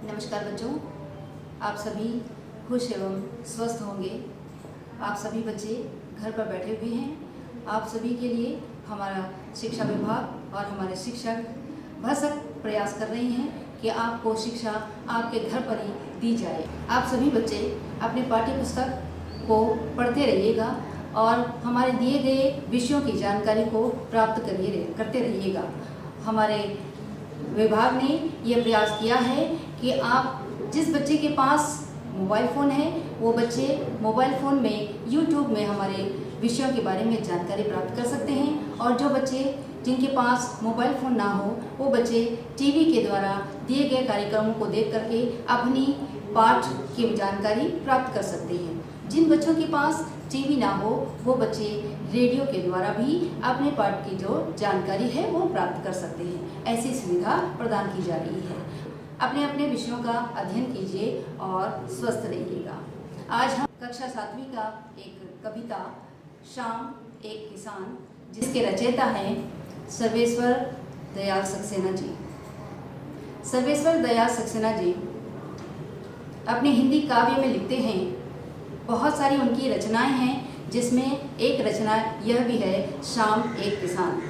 नमस्कार बच्चों, आप सभी खुश एवं स्वस्थ होंगे। आप सभी बच्चे घर पर बैठे हुए हैं। आप सभी के लिए हमारा शिक्षा विभाग और हमारे शिक्षक भरसक प्रयास कर रहे हैं कि आपको शिक्षा आपके घर पर ही दी जाए। आप सभी बच्चे अपने पाठ्य पुस्तक को पढ़ते रहिएगा और हमारे दिए गए विषयों की जानकारी को प्राप्त करते रहिएगा। हमारे विभाग ने यह प्रयास किया है कि आप जिस बच्चे के पास मोबाइल फ़ोन है वो बच्चे मोबाइल फ़ोन में YouTube में हमारे विषयों के बारे में जानकारी प्राप्त कर सकते हैं, और जो बच्चे जिनके पास मोबाइल फ़ोन ना हो वो बच्चे टीवी के द्वारा दिए गए कार्यक्रमों को देख करके अपनी पाठ की जानकारी प्राप्त कर सकते हैं। जिन बच्चों के पास टीवी ना हो वो बच्चे रेडियो के द्वारा भी अपने पाठ की जो जानकारी है वो प्राप्त कर सकते हैं। ऐसी सुविधा प्रदान की जा रही है। अपने अपने विषयों का अध्ययन कीजिए और स्वस्थ रहिएगा। आज हम कक्षा 7वीं का एक कविता शाम एक किसान, जिसके रचयिता हैं सर्वेश्वर दयाल सक्सेना जी। सर्वेश्वर दयाल सक्सेना जी अपने हिंदी काव्य में लिखते हैं। बहुत सारी उनकी रचनाएं हैं, जिसमें एक रचना यह भी है शाम एक किसान।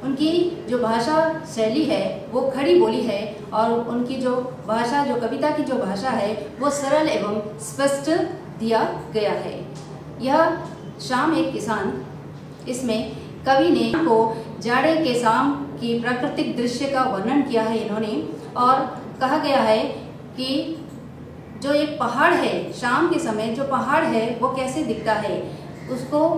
उनकी जो भाषा शैली है वो खड़ी बोली है, और उनकी जो भाषा, जो कविता की जो भाषा है वो सरल एवं स्पष्ट दिया गया है। यह शाम एक किसान, इसमें कवि ने को जाड़े के शाम की प्राकृतिक दृश्य का वर्णन किया है इन्होंने, और कहा गया है कि जो एक पहाड़ है, शाम के समय जो पहाड़ है वो कैसे दिखता है, उसको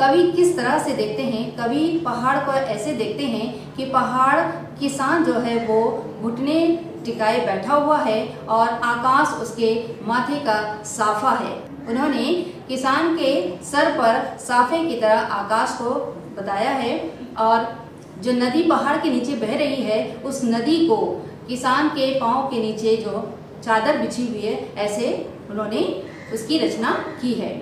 कवि किस तरह से देखते हैं। कवि पहाड़ को ऐसे देखते हैं कि पहाड़ किसान जो है वो घुटने टिकाए बैठा हुआ है और आकाश उसके माथे का साफा है। उन्होंने किसान के सर पर साफे की तरह आकाश को बताया है, और जो नदी पहाड़ के नीचे बह रही है उस नदी को किसान के पाँव के नीचे जो चादर बिछी हुई है, ऐसे उन्होंने उसकी रचना की है।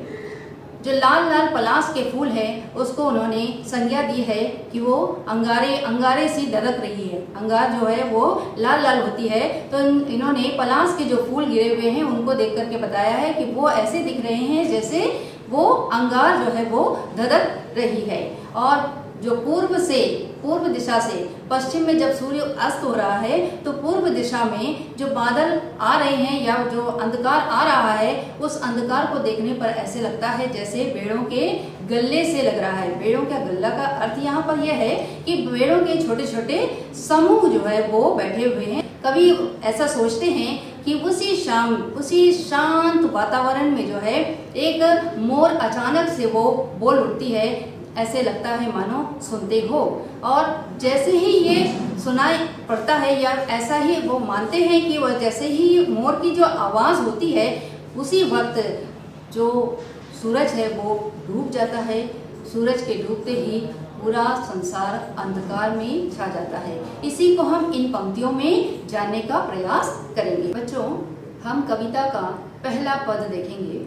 जो लाल लाल पलाश के फूल है उसको उन्होंने संज्ञा दी है कि वो अंगारे सी दरक रही है। अंगार जो है वो लाल लाल होती है, तो इन्होंने पलाश के जो फूल गिरे हुए हैं उनको देख करके बताया है कि वो ऐसे दिख रहे हैं जैसे वो अंगार जो है वो धधक रही है। और जो पूर्व दिशा से पश्चिम में जब सूर्य अस्त हो रहा है तो पूर्व दिशा में जो बादल आ रहे हैं या जो अंधकार आ रहा है, उस अंधकार को देखने पर ऐसे लगता है जैसे पेड़ों के गल्ले से लग रहा है। पेड़ों का गल्ला का अर्थ यहाँ पर यह है कि पेड़ों के छोटे छोटे समूह जो है वो बैठे हुए हैं। कभी ऐसा सोचते हैं कि उसी शाम, उसी शांत वातावरण में जो है एक मोर अचानक से वो बोल उठती है, ऐसे लगता है मानो सुनते हो। और जैसे ही ये सुनाई पड़ता है या ऐसा ही वो मानते हैं कि वह जैसे ही मोर की जो आवाज़ होती है उसी वक्त जो सूरज है वो डूब जाता है। सूरज के डूबते ही पूरा संसार अंधकार में छा जाता है। इसी को हम इन पंक्तियों में जानने का प्रयास करेंगे। बच्चों, हम कविता का पहला पद देखेंगे।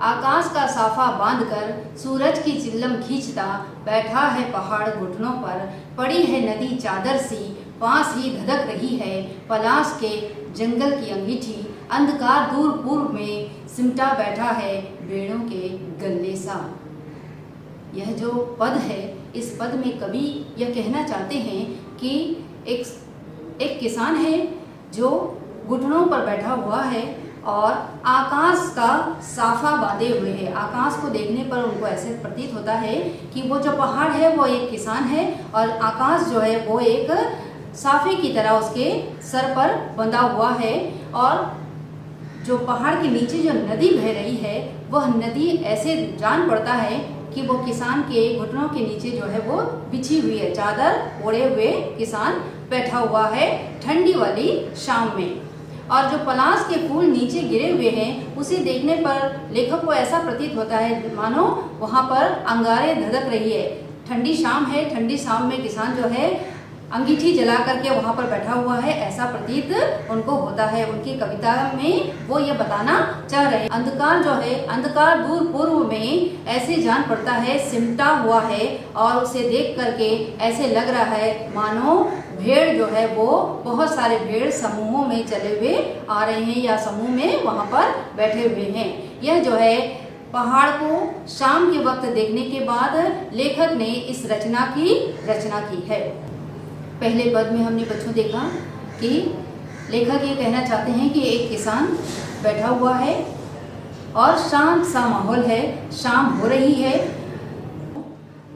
आकाश का साफा बांधकर सूरज की चिल्लम खींचता बैठा है पहाड़ घुटनों पर, पड़ी है नदी चादर सी पास ही धधक रही है, पलाश के जंगल की अंगीठी अंधकार दूर पूर्व में सिमटा बैठा है बेड़ों के गल्ले सा। यह जो पद है, इस पद में कवि यह कहना चाहते हैं कि एक किसान है जो घुटनों पर बैठा हुआ है और आकाश का साफा बांधे हुए है। आकाश को देखने पर उनको ऐसे प्रतीत होता है कि वो जो पहाड़ है वो एक किसान है और आकाश जो है वो एक साफे की तरह उसके सर पर बंधा हुआ है, और जो पहाड़ के नीचे जो नदी बह रही है वह नदी ऐसे जान पड़ता है कि वो किसान के घुटनों के नीचे जो है वो बिछी हुई है। चादर ओढ़े हुए किसान बैठा हुआ है ठंडी वाली शाम में, और जो पलाश के फूल नीचे गिरे हुए हैं उसे देखने पर लेखक को ऐसा प्रतीत होता है मानो वहाँ पर अंगारे धधक रही है। ठंडी शाम है, ठंडी शाम में किसान जो है अंगीठी जला करके वहाँ पर बैठा हुआ है, ऐसा प्रतीत उनको होता है। उनकी कविता में वो ये बताना चाह रहे हैं। अंधकार जो है, अंधकार दूर पूर्व में ऐसे जान पड़ता है सिमटा हुआ है, और उसे देख करके ऐसे लग रहा है मानो भेड़ जो है वो बहुत सारे भेड़ समूहों में चले हुए आ रहे हैं या समूह में वहाँ पर बैठे हुए हैं। यह जो है पहाड़ को शाम के वक्त देखने के बाद लेखक ने इस रचना की है। पहले पद में हमने बच्चों देखा कि लेखक ये कहना चाहते हैं कि एक किसान बैठा हुआ है और शांत सा माहौल है, शाम हो रही है।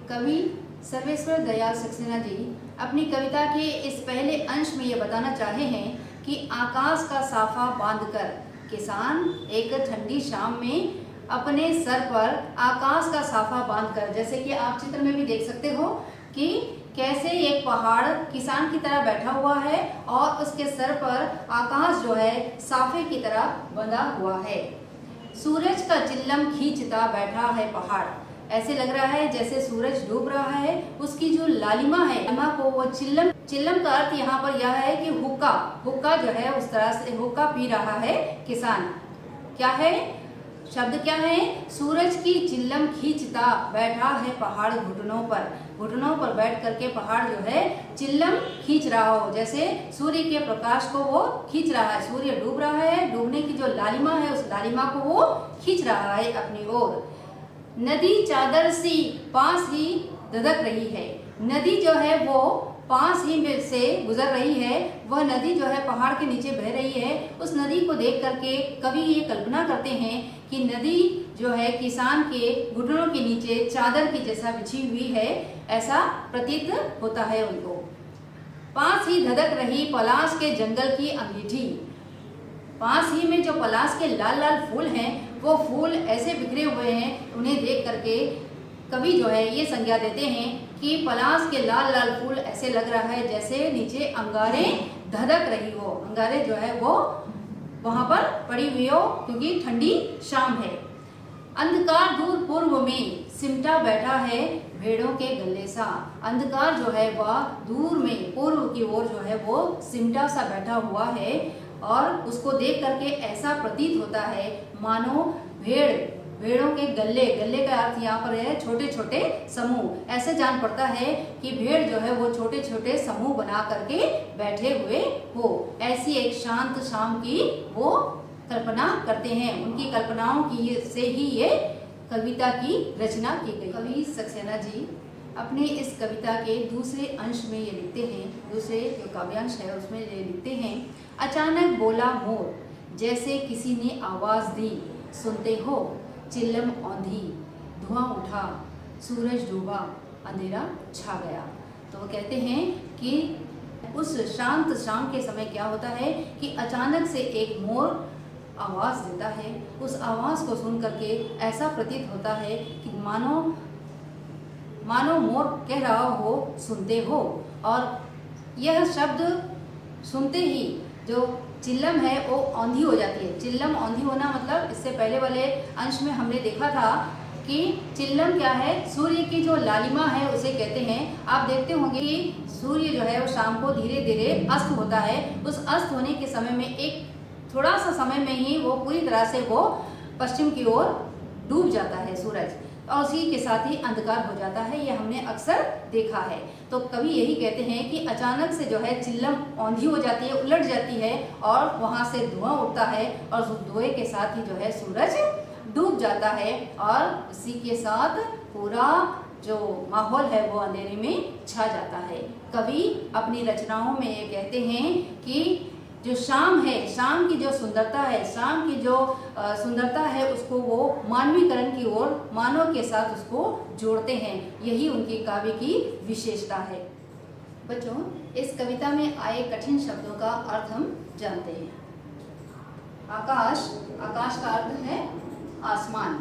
कवि सर्वेश्वर दयाल सक्सेना जी अपनी कविता के इस पहले अंश में ये बताना चाहे हैं कि आकाश का साफा बांधकर किसान एक ठंडी शाम में अपने सर पर आकाश का साफा बांधकर, जैसे कि आप चित्र में भी देख सकते हो कि कैसे एक पहाड़ किसान की तरह बैठा हुआ है और उसके सर पर आकाश जो है साफे की तरह बंधा हुआ है। सूरज का चिल्लम खींचता बैठा है पहाड़, ऐसे लग रहा है जैसे सूरज डूब रहा है। उसकी जो लालिमा है, लालिमा को वो चिल्लम का अर्थ यहाँ पर यह है कि हुक्का जो है उस तरह से हुक्का पी रहा है किसान। क्या है शब्द, क्या है? सूरज की चिल्लम खींचता बैठा है पहाड़ घुटनों पर बैठ करके पहाड़ जो है चिल्लम खींच रहा हो, जैसे सूर्य के प्रकाश को वो खींच रहा है। सूर्य डूब रहा है, डूबने की जो लालिमा है उस लालिमा को वो खींच रहा है अपनी ओर। नदी चादर सी पास ही धधक रही है, नदी जो है वो पास ही में से गुजर रही है। वह नदी जो है पहाड़ के नीचे बह रही है। उस नदी को देख करके कवि ये कल्पना करते हैं कि नदी जो है किसान के घुटनों के नीचे चादर की जैसा बिछी हुई है, ऐसा प्रतीत होता है उनको। पास ही धधक रही पलाश के जंगल की अंगीठी, पास ही में जो पलाश के लाल लाल फूल हैं वो फूल ऐसे बिखरे हुए हैं, उन्हें देख करके कवि जो है ये संज्ञा देते हैं कि पलाश के लाल लाल फूल ऐसे लग रहा है जैसे नीचे अंगारे धधक रही हो, अंगारे जो है वो वहां पर पड़ी हुई हो क्योंकि ठंडी शाम है। अंधकार दूर पूर्व में सिमटा बैठा है भेड़ों के गले सा, अंधकार जो है वह दूर में पूर्व की ओर जो है वो सिमटा सा बैठा हुआ है और उसको देख करके ऐसा प्रतीत होता है मानो भेड़ों के गले का अर्थ यहाँ पर है छोटे छोटे समूह। ऐसे जान पड़ता है कि भेड़ जो है वो छोटे छोटे समूह बना करके बैठे हुए हो। ऐसी एक शांत शाम की वो कल्पना करते हैं। उनकी कल्पनाओं की से ही ये कविता की रचना की गई। कवि सक्सेना जी अपने इस कविता के दूसरे अंश में ये लिखते हैं, दूसरे जो काव्यांश है उसमें ये लिखते हैं, अचानक बोला मोर जैसे किसी ने आवाज दी, सुनते हो चिल्लम औंधी, धुआं उठा, सूरज डूबा, अंधेरा छा गया। तो वो कहते हैं कि उस शांत शाम के समय क्या होता है कि अचानक से एक मोर आवाज देता है। उस आवाज को सुन करके ऐसा प्रतीत होता है कि मानो मोर कह रहा हो सुनते हो। और यह शब्द सुनते ही जो चिल्लम है वो औंधी हो जाती है। चिल्लम औंधी होना मतलब इससे पहले वाले अंश में हमने देखा था कि चिल्लम क्या है, सूर्य की जो लालिमा है उसे कहते हैं। आप देखते होंगे कि सूर्य जो है वो शाम को धीरे धीरे अस्त होता है। उस अस्त होने के समय में एक थोड़ा सा समय में ही वो पूरी तरह से वो पश्चिम की ओर डूब जाता है सूरज, और उसी के साथ ही अंधकार हो जाता है। ये हमने अक्सर देखा है। तो कवि यही कहते हैं कि अचानक से जो है चिल्लम औंधी हो जाती है, उलट जाती है और वहाँ से धुआं उठता है और उस धुएं के साथ ही जो है सूरज डूब जाता है और इसी के साथ पूरा जो माहौल है वो अंधेरे में छा जाता है। कवि अपनी रचनाओं में ये कहते हैं कि जो शाम है, शाम की जो सुंदरता है, शाम की जो सुंदरता है उसको वो मानवीकरण की ओर मानव के साथ उसको जोड़ते हैं। यही उनकी काव्य की विशेषता है। बच्चों, इस कविता में आए कठिन शब्दों का अर्थ हम जानते हैं। आकाश, आकाश का अर्थ है आसमान।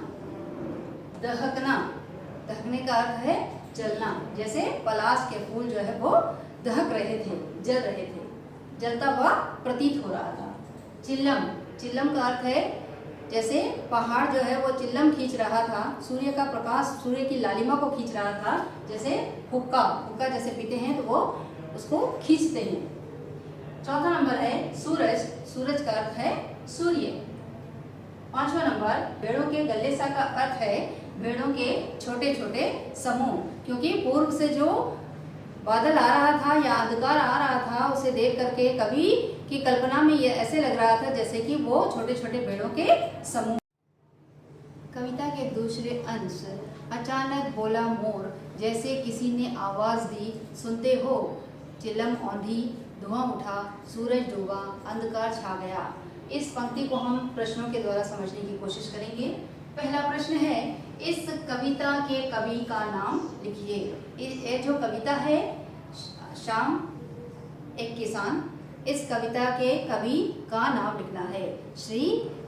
दहकना, दहकने का अर्थ है जलना, जैसे पलाश के फूल जो है वो दहक रहे थे, जल रहे थे, जलता हुआ प्रतीत हो रहा था। चिल्लम, चिल्लम का अर्थ है जैसे पहाड़ जो है वो चिल्लम खींच रहा था, सूर्य का प्रकाश सूर्य की लालिमा को खींच रहा था, जैसे हुक्का जैसे पीते हैं तो वो उसको खींचते हैं। चौथा नंबर है सूरज, सूरज का अर्थ है सूर्य। पांचवा नंबर भेड़ों के गले सा का अर्थ है भेड़ों के छोटे छोटे समूह, क्योंकि पूर्व से जो बादल आ रहा था या अंधकार आ रहा था उसे देख करके कवि की कल्पना में ये ऐसे लग रहा था जैसे कि वो छोटे छोटे भेड़ों के समूह। कविता के दूसरे अंश, अचानक बोला मोर, जैसे किसी ने आवाज दी, सुनते हो, चिल्लम औंधी, धुआं उठा, सूरज डूबा, अंधकार छा गया। इस पंक्ति को हम प्रश्नों के द्वारा समझने की कोशिश करेंगे। पहला प्रश्न है, इस कविता के कवि का नाम लिखिए। ये जो कविता है शाम एक किसान, इस कविता के कवि का नाम लिखना है श्री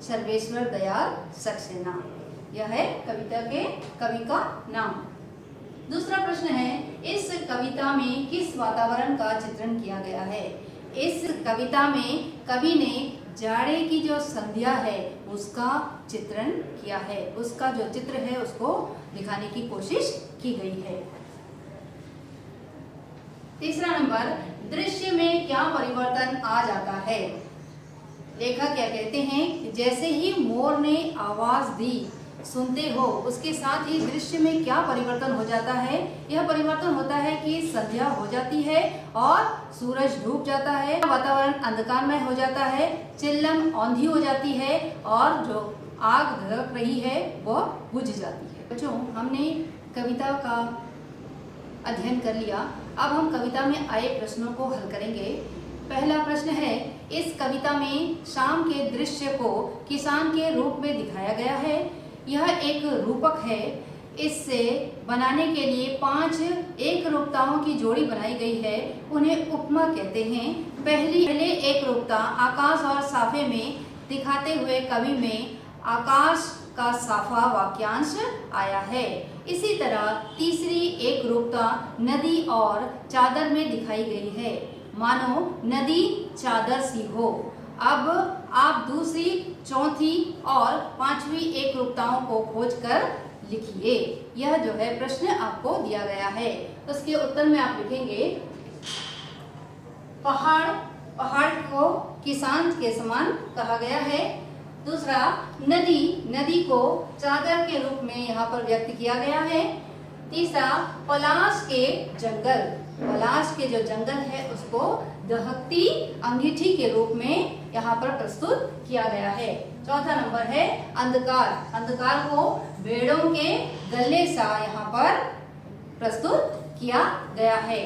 सर्वेश्वर दयाल सक्सेना। यह है कविता के कवि का नाम। दूसरा प्रश्न है, इस कविता में किस वातावरण का चित्रण किया गया है। इस कविता में कवि ने जाड़े की जो संध्या है उसका चित्रण किया है, उसका जो चित्र है उसको दिखाने की कोशिश की गई है। तीसरा नंबर, दृश्य में क्या परिवर्तन आ जाता है। लेखक क्या कहते हैं, जैसे ही मोर ने आवाज दी, सुनते हो, उसके साथ ही दृश्य में क्या परिवर्तन हो जाता है। यह परिवर्तन होता है कि संध्या हो जाती है और सूरज डूब जाता है, वातावरण अंधकारमय हो जाता है, चिल्लम औंधी हो जाती है और जो आग धड़क रही है वह बुझ जाती है। बच्चों, हमने कविता का अध्ययन कर लिया। अब हम कविता में आए प्रश्नों को हल करेंगे। पहला प्रश्न है, इस कविता में शाम के दृश्य को किसान के रूप में दिखाया गया है। यह एक रूपक है। इससे बनाने के लिए 5 एक रूपताओं की जोड़ी बनाई गई है, उन्हें उपमा कहते हैं। पहले एक रूपता आकाश और साफे में दिखाते हुए कवि में आकाश का साफा वाक्यांश आया है। इसी तरह तीसरी एक रूपता नदी और चादर में दिखाई गई है, मानो नदी चादर सी हो। अब आप दूसरी, चौथी और पांचवी एक रूपताओं को खोजकर लिखिए। यह जो है प्रश्न आपको दिया गया है। उसके उत्तर में आप लिखेंगे, पहाड़, पहाड़ को किसान के समान कहा गया है। दूसरा, नदी, नदी को चादर के रूप में यहाँ पर व्यक्त किया गया है। तीसरा, पलाश के जंगल, पलाश के जो जंगल है उसको दहकती अंगीठी के रूप में यहाँ पर प्रस्तुत किया गया है। चौथा नंबर है अंधकार, अंधकार को भेड़ों के गले सा यहाँ पर प्रस्तुत किया गया है।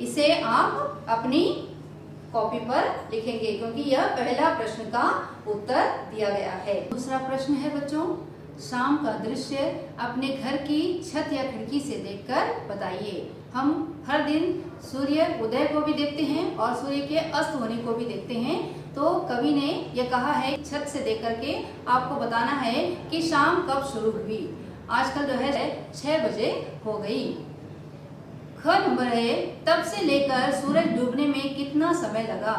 इसे आप अपनी कॉपी पर लिखेंगे क्योंकि यह पहला प्रश्न का उत्तर दिया गया है। दूसरा प्रश्न है बच्चों, शाम का दृश्य अपने घर की छत या खिड़की से देखकर बताइए। हम हर दिन सूर्य उदय को भी देखते हैं और सूर्य के अस्त होने को भी देखते हैं, तो कवि ने यह कहा है छत से देख करके आपको बताना है कि शाम कब शुरू हुई। आजकल जो है 6 बजे हो गई। ख नंबर है, तब से लेकर सूरज डूबने में कितना समय लगा।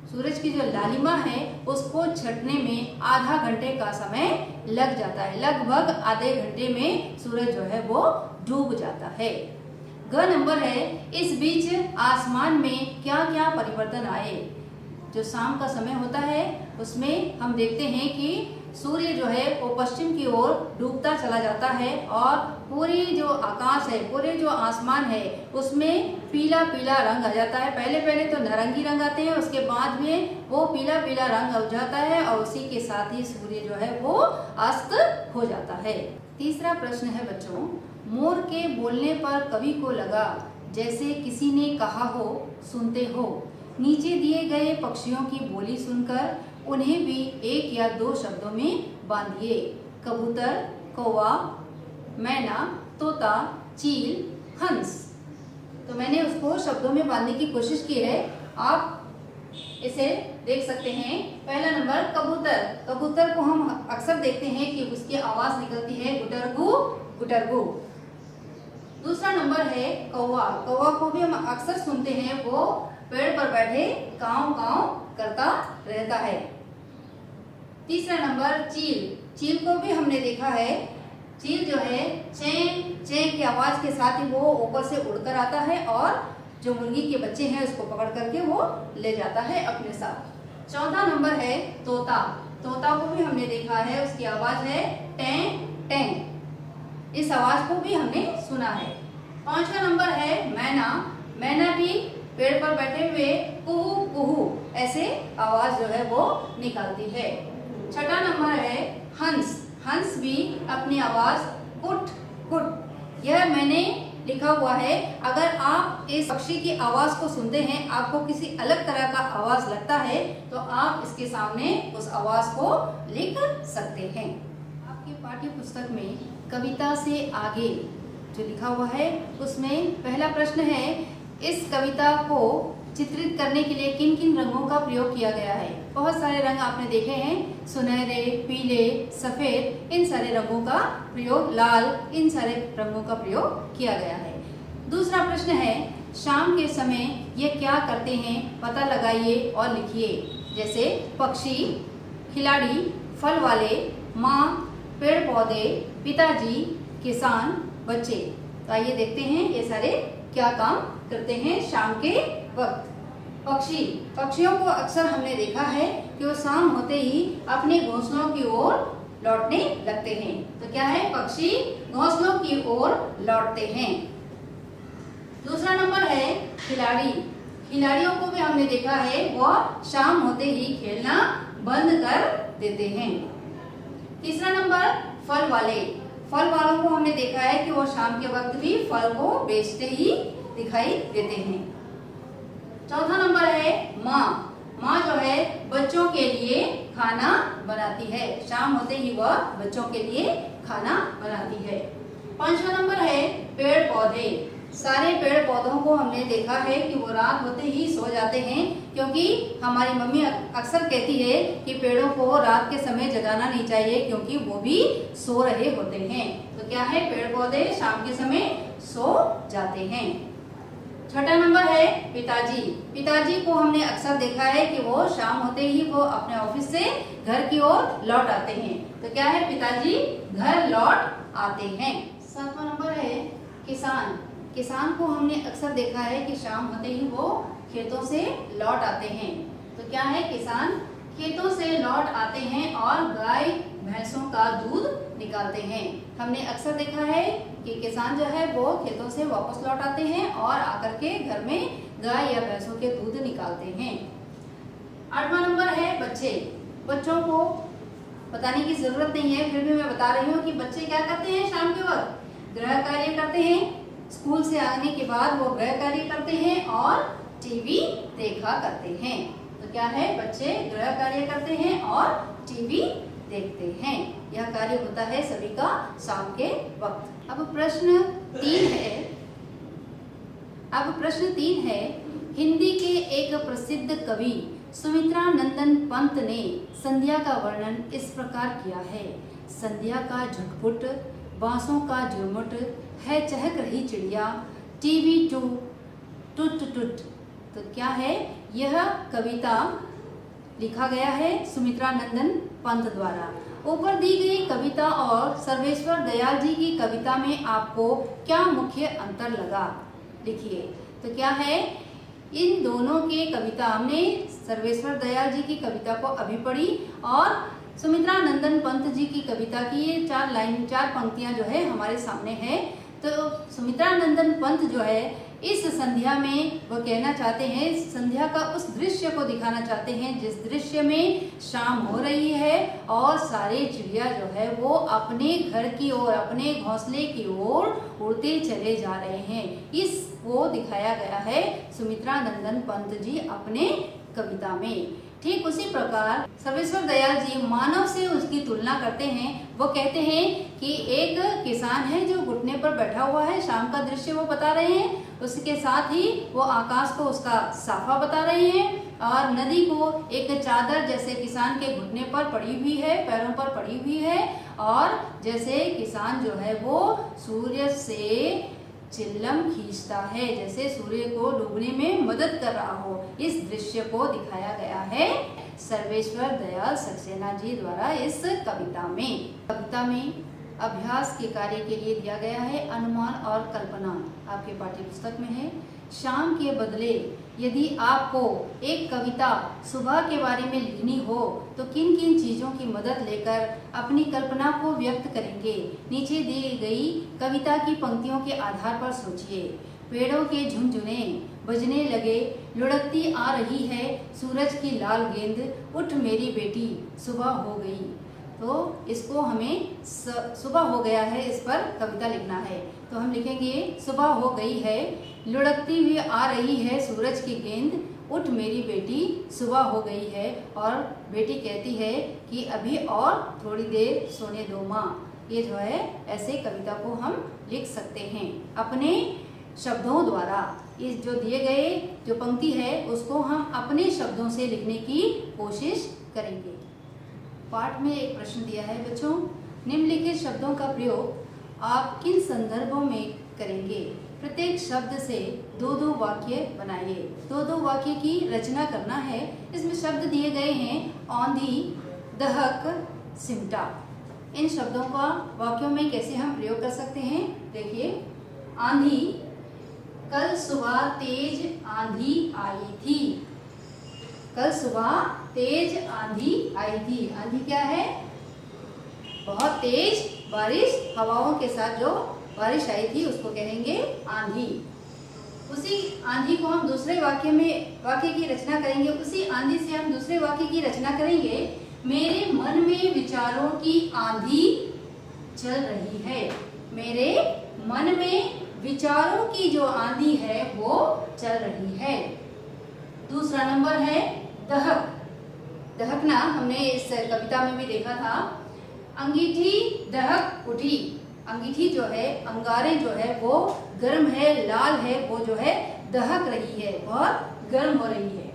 सूरज की जो लालिमा है उसको छटने में आधा घंटे का समय लग जाता है। लगभग आधे घंटे में सूरज जो है वो डूब जाता है। ग नंबर है, इस बीच आसमान में क्या क्या परिवर्तन आए। जो शाम का समय होता है उसमें हम देखते हैं कि सूर्य जो है वो पश्चिम की ओर डूबता चला जाता है और पूरी जो आकाश है, पूरे जो आसमान है उसमें पीला पीला रंग आ जाता है। पहले तो नारंगी रंग आते हैं, उसके बाद में वो पीला पीला रंग हो जाता है और उसी के साथ ही सूर्य जो है वो अस्त हो जाता है। तीसरा प्रश्न है बच्चों, मोर के बोलने पर कवि को लगा जैसे किसी ने कहा हो, सुनते हो। नीचे दिए गए पक्षियों की बोली सुनकर उन्हें भी 1 या 2 शब्दों में बांधिए। कबूतर, कौवा, मैना, तोता, चील, हंस। तो मैंने उसको शब्दों में बांधने की कोशिश की है, आप इसे देख सकते हैं। पहला नंबर कबूतर, कबूतर को हम अक्सर देखते हैं कि उसकी आवाज निकलती है गुटरगू गुटरगू। दूसरा नंबर है कौवा, कौवा को भी हम अक्सर सुनते हैं, वो पेड़ पर बैठे काव काव करता रहता है। तीसरा नंबर चील, चील को भी हमने देखा है चील जो है चें चें की आवाज के साथ ही वो ऊपर से उड़कर आता है और जो मुर्गी के बच्चे हैं उसको पकड़ करके वो ले जाता है अपने साथ। चौथा नंबर है तोता। तोता को भी हमने देखा है, उसकी आवाज है टें टें। इस आवाज को भी हमने सुना है। पांचवा नंबर है मैना। मैना भी पेड़ पर बैठे हुए कुहू कुहू ऐसे आवाज जो है वो निकालती है। छठा नंबर है हंस। हंस भी अपनी आवाज कुट कुट। यह मैंने लिखा हुआ है। अगर आप इस पक्षी की आवाज को सुनते हैं, आपको किसी अलग तरह का आवाज लगता है, तो आप इसके सामने उस आवाज को लिख सकते हैं। आपके पाठ्य पुस्तक में कविता से आगे जो लिखा हुआ है उसमें पहला प्रश्न है, इस कविता को चित्रित करने के लिए किन किन रंगों का प्रयोग किया गया है। बहुत सारे रंग आपने देखे हैं, सुनहरे, पीले, सफेद, इन सारे रंगों का प्रयोग, लाल, इन सारे रंगों का प्रयोग किया गया है। दूसरा प्रश्न है, शाम के समय ये क्या करते हैं, पता लगाइए और लिखिए। जैसे पक्षी, खिलाड़ी, फल वाले, माँ, पेड़ पौधे, पिताजी, किसान, बच्चे। तो आइए देखते हैं ये सारे क्या काम करते हैं शाम के वक्त। पक्षी, पक्षियों को अक्सर हमने देखा है कि वो शाम होते ही अपने घोंसलों की ओर लौटने लगते हैं। तो क्या है, पक्षी घोंसलों की ओर लौटते हैं। दूसरा नंबर है खिलाड़ी। खिलाड़ियों को भी हमने देखा है वह शाम होते ही खेलना बंद कर देते हैं। तीसरा नंबर फल वाले। फल वालों को हमने देखा है कि वो शाम के वक्त भी फल को बेचते ही दिखाई देते हैं। चौथा नंबर है माँ। माँ जो है बच्चों के लिए खाना बनाती है। शाम होते ही वह बच्चों के लिए खाना बनाती है। पांचवा नंबर है पेड़ पौधे। सारे पेड़ पौधों को हमने देखा है कि वो रात होते ही सो जाते हैं, क्योंकि हमारी मम्मी अक्सर कहती है कि पेड़ों को रात के समय जगाना नहीं चाहिए क्योंकि वो भी सो रहे होते हैं। तो क्या है, पेड़ पौधे शाम के समय सो जाते हैं। छठा नंबर है पिताजी। पिताजी को हमने अक्सर देखा है कि वो शाम होते ही वो अपने ऑफिस से घर की ओर लौट आते हैं। तो क्या है, पिताजी घर लौट आते हैं। सातवां नंबर है किसान। किसान को हमने अक्सर देखा है कि शाम होते ही वो खेतों से लौट आते हैं। तो क्या है, किसान खेतों से लौट आते हैं और गाय भैंसों का दूध निकालते हैं। हमने अक्सर देखा है कि किसान जो है वो खेतों से वापस लौट आते हैं और आकर के घर में गाय या भैंसों के दूध निकालते हैं। आठवां नंबर है बच्चे। बच्चों को बताने की जरूरत नहीं है, फिर भी मैं बता रही हूँ कि बच्चे क्या करते हैं शाम के वक्त, गृह कार्य करते हैं। स्कूल से आने के बाद वो गृह कार्य करते हैं और टीवी देखा करते हैं। तो क्या है, बच्चे गृह कार्य करते हैं और टीवी देखते हैं। यह कार्य होता है सभी का शाम के वक्त। अब प्रश्न 3 है, हिंदी के एक प्रसिद्ध कवि सुमित्रा नंदन पंत ने संध्या का वर्णन इस प्रकार किया है। संध्या का झटपुट, बांसों का झुरमुट, है चहक रही चिड़िया, टीवी टूट टूट। तो क्या है, यह कविता लिखा गया है सुमित्रा नंदन पंत द्वारा। ऊपर दी गई कविता और सर्वेश्वर दयाल जी की कविता में आपको क्या मुख्य अंतर लगा, लिखिए। तो क्या है, इन दोनों के कविता, हमने सर्वेश्वर दयाल जी की कविता को अभी पढ़ी और सुमित्रा नंदन पंत जी की कविता की ये 4 पंक्तियां जो है हमारे सामने है। तो सुमित्रा नंदन पंत जो है इस संध्या में वो कहना चाहते हैं, संध्या का उस दृश्य को दिखाना चाहते हैं जिस दृश्य में शाम हो रही है और सारे चिड़िया जो है वो अपने घर की ओर, अपने घोंसले की ओर उड़ते चले जा रहे हैं। इसको दिखाया गया है सुमित्रा नंदन पंत जी अपने कविता में। ठीक उसी प्रकार सर्वेश्वर दयाल जी मानव से उसकी तुलना करते हैं। वो कहते हैं कि एक किसान है जो घुटने पर बैठा हुआ है, शाम का दृश्य वो बता रहे हैं, उसके साथ ही वो आकाश को उसका साफा बता रहे हैं और नदी को एक चादर जैसे किसान के घुटने पर पड़ी हुई है, पैरों पर पड़ी हुई है, और जैसे किसान जो है वो सूर्य से चिल्लम खींचता है, जैसे सूर्य को डूबने में मदद कर रहा हो। इस दृश्य को दिखाया गया है सर्वेश्वर दयाल सक्सेना जी द्वारा इस कविता में। अभ्यास के कार्य के लिए दिया गया है अनुमान और कल्पना, आपके पाठ्य पुस्तक में है। शाम के बदले यदि आपको एक कविता सुबह के बारे में लिखनी हो तो किन किन चीज़ों की मदद लेकर अपनी कल्पना को व्यक्त करेंगे? नीचे दी गई कविता की पंक्तियों के आधार पर सोचिए। पेड़ों के झुनझुने बजने लगे, लुढ़कती आ रही है सूरज की लाल गेंद, उठ मेरी बेटी सुबह हो गई। तो इसको हमें सुबह हो गया है, इस पर कविता लिखना है। तो हम लिखेंगे सुबह हो गई है, लुढ़कती हुई आ रही है सूरज की गेंद, उठ मेरी बेटी सुबह हो गई है। और बेटी कहती है कि अभी और थोड़ी देर सोने दो माँ। ये जो है ऐसे कविता को हम लिख सकते हैं अपने शब्दों द्वारा। इस जो दिए गए जो पंक्ति है उसको हम अपने शब्दों से लिखने की कोशिश करेंगे। पाठ में एक प्रश्न दिया है बच्चों, निम्नलिखित शब्दों का प्रयोग आप किन संदर्भों में करेंगे? प्रत्येक शब्द से दो दो वाक्य बनाइए। दो दो वाक्य की रचना करना है। इसमें शब्द दिए गए हैं औंधी, दहक, सिमटा। इन शब्दों का वाक्यों में कैसे हम प्रयोग कर सकते हैं? देखिए, आंधी, कल सुबह तेज आंधी आई थी। कल सुबह तेज आंधी आई थी। आंधी क्या है? बहुत तेज बारिश, हवाओं के साथ जो बारिश आई थी उसको कहेंगे आंधी। उसी आंधी को हम दूसरे वाक्य की रचना करेंगे। उसी आंधी से हम दूसरे वाक्य की रचना करेंगे। मेरे मन में विचारों की आंधी चल रही है। मेरे मन में विचारों की जो आंधी है वो चल रही है। दूसरा नंबर है दहक। दहकना हमने इस कविता में भी देखा था। अंगीठी दहक उठी। अंगीठी जो है, अंगारें जो है वो गर्म है, लाल है, वो जो है दहक रही है, बहुत गर्म हो रही है।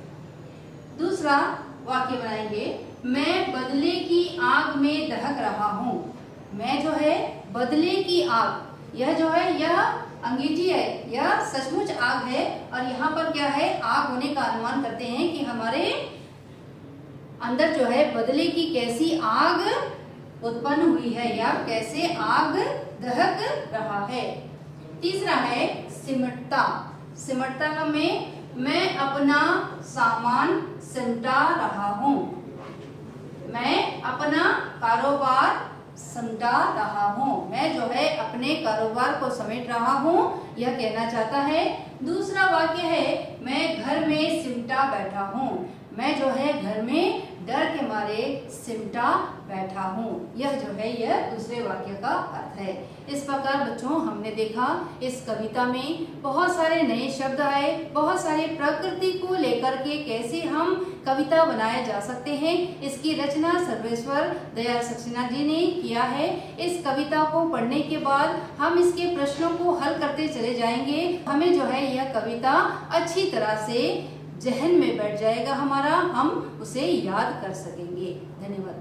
दूसरा वाक्य बनाएंगे, मैं बदले की आग में दहक रहा हूँ। मैं जो है बदले की आग, यह जो है यह अंगीठी है, यह सचमुच आग है। और यहाँ पर क्या है? आग होने का अनुमान करते हैं कि हमारे अंदर जो है बदले की कैसी आग उत्पन्न हुई है या कैसे आग दहक रहा है। तीसरा है सिमटता। सिमटता का मैं अपना सामान सिमटा रहा हूँ। मैं अपना कारोबार समटा रहा हूँ। मैं जो है अपने कारोबार को समेट रहा हूँ, यह कहना चाहता है। दूसरा वाक्य है, मैं घर में सिमटा बैठा हूँ। मैं जो है घर में डर के मारे सिमटा बैठा हूँ। यह जो है यह दूसरे वाक्य का अर्थ है। इस प्रकार बच्चों हमने देखा इस कविता में बहुत सारे नए शब्द आए, बहुत सारे प्रकृति को लेकर के कैसे हम कविता बनाया जा सकते हैं। इसकी रचना सर्वेश्वर दयाल सक्सेना जी ने किया है। इस कविता को पढ़ने के बाद हम इसके प्रश्नों को हल करते चले जाएंगे। हमें जो है यह कविता अच्छी तरह से जहन में बैठ जाएगा हमारा, हम उसे याद कर सकेंगे। धन्यवाद।